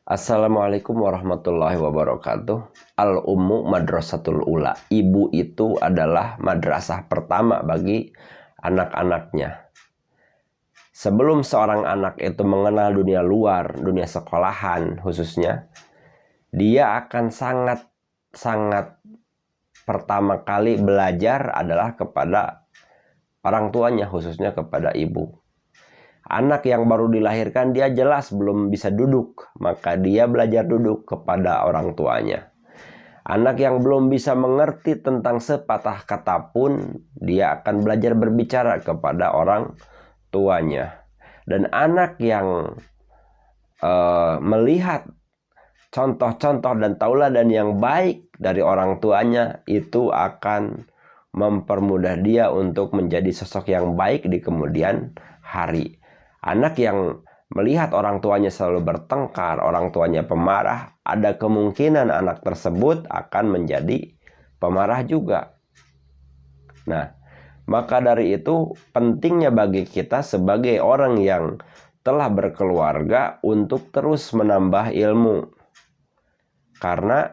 Assalamualaikum warahmatullahi wabarakatuh. Al-ummu madrasatul ula. Ibu itu adalah madrasah pertama bagi anak-anaknya. Sebelum seorang anak itu mengenal dunia luar, dunia sekolahan khususnya, dia akan sangat pertama kali belajar adalah kepada orang tuanya, khususnya kepada ibu. Anak yang baru dilahirkan dia jelas belum bisa duduk, maka dia belajar duduk kepada orang tuanya. Anak yang belum bisa mengerti tentang sepatah kata pun, dia akan belajar berbicara kepada orang tuanya. Dan anak yang melihat contoh-contoh dan tauladan yang baik dari orang tuanya, itu akan mempermudah dia untuk menjadi sosok yang baik di kemudian hari. Anak yang melihat orang tuanya selalu bertengkar, orang tuanya pemarah, ada kemungkinan anak tersebut akan menjadi pemarah juga. Nah, maka dari itu pentingnya bagi kita sebagai orang yang telah berkeluarga untuk terus menambah ilmu. Karena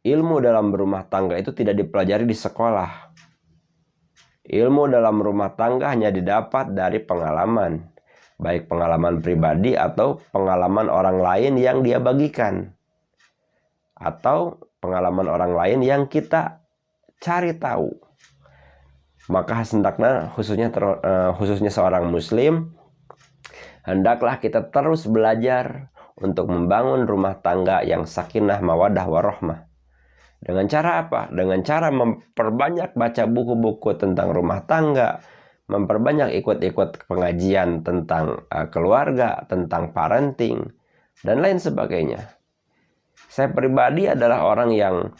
ilmu dalam berumah tangga itu tidak dipelajari di sekolah. Ilmu dalam rumah tangga hanya didapat dari pengalaman, baik pengalaman pribadi atau pengalaman orang lain yang dia bagikan, atau pengalaman orang lain yang kita cari tahu. Maka hendaknya khususnya seorang muslim, hendaklah kita terus belajar untuk membangun rumah tangga yang sakinah, mawaddah, warahmah. Dengan cara apa? Dengan cara memperbanyak baca buku-buku tentang rumah tangga, memperbanyak ikut-ikut pengajian tentang keluarga, tentang parenting, dan lain sebagainya. Saya pribadi adalah orang yang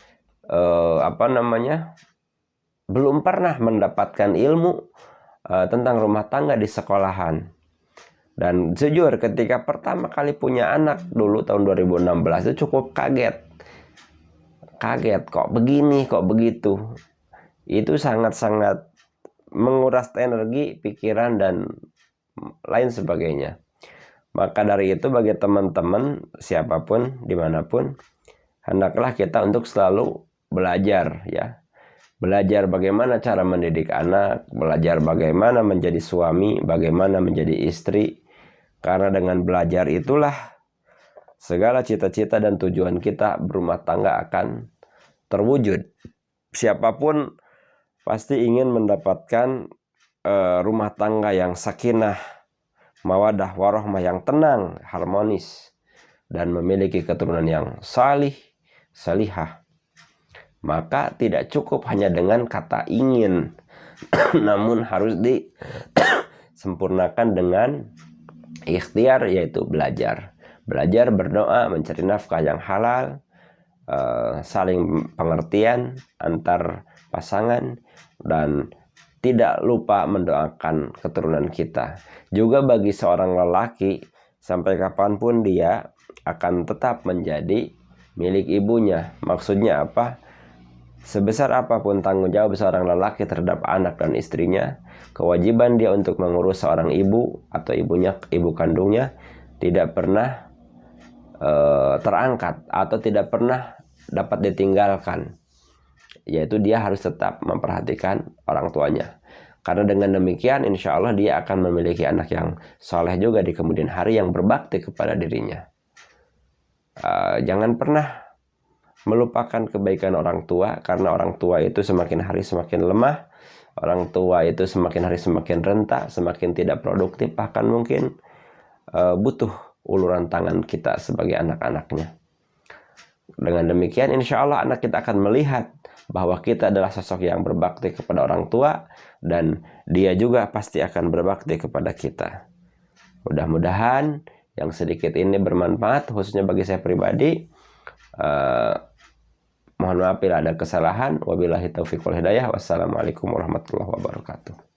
belum pernah mendapatkan ilmu tentang rumah tangga di sekolahan. Dan jujur ketika pertama kali punya anak dulu tahun 2016 itu cukup kaget kok begini, kok begitu. Itu sangat-sangat menguras energi, pikiran, dan lain sebagainya. Maka dari itu bagi teman-teman siapapun, dimanapun, hendaklah kita untuk selalu belajar, ya. Belajar bagaimana cara mendidik anak, belajar bagaimana menjadi suami, bagaimana menjadi istri. Karena dengan belajar itulah segala cita-cita dan tujuan kita berumah tangga akan terwujud. Siapapun pasti ingin mendapatkan rumah tangga yang sakinah, mawaddah, warahmah, yang tenang, harmonis, dan memiliki keturunan yang salihah. Maka tidak cukup hanya dengan kata ingin, namun harus disempurnakan dengan ikhtiar, yaitu belajar. Belajar berdoa, mencari nafkah yang halal, saling pengertian antar pasangan, dan tidak lupa mendoakan keturunan kita. Juga bagi seorang lelaki, sampai kapanpun dia akan tetap menjadi milik ibunya. Maksudnya apa? Sebesar apapun tanggung jawab seorang lelaki terhadap anak dan istrinya, kewajiban dia untuk mengurus seorang ibu atau ibu kandungnya tidak pernah terangkat atau tidak pernah dapat ditinggalkan, yaitu dia harus tetap memperhatikan orang tuanya. Karena dengan demikian insya Allah dia akan memiliki anak yang soleh juga di kemudian hari, yang berbakti kepada dirinya. Jangan pernah melupakan kebaikan orang tua, karena orang tua itu semakin hari semakin lemah, orang tua itu semakin hari semakin renta, semakin tidak produktif, bahkan mungkin butuh uluran tangan kita sebagai anak-anaknya. Dengan demikian insya Allah anak kita akan melihat bahwa kita adalah sosok yang berbakti kepada orang tua, dan dia juga pasti akan berbakti kepada kita. Mudah-mudahan yang sedikit ini bermanfaat, khususnya bagi saya pribadi. Mohon maaf bila ada kesalahan. Wabillahi taufiq wal hidayah. Wassalamualaikum warahmatullahi wabarakatuh.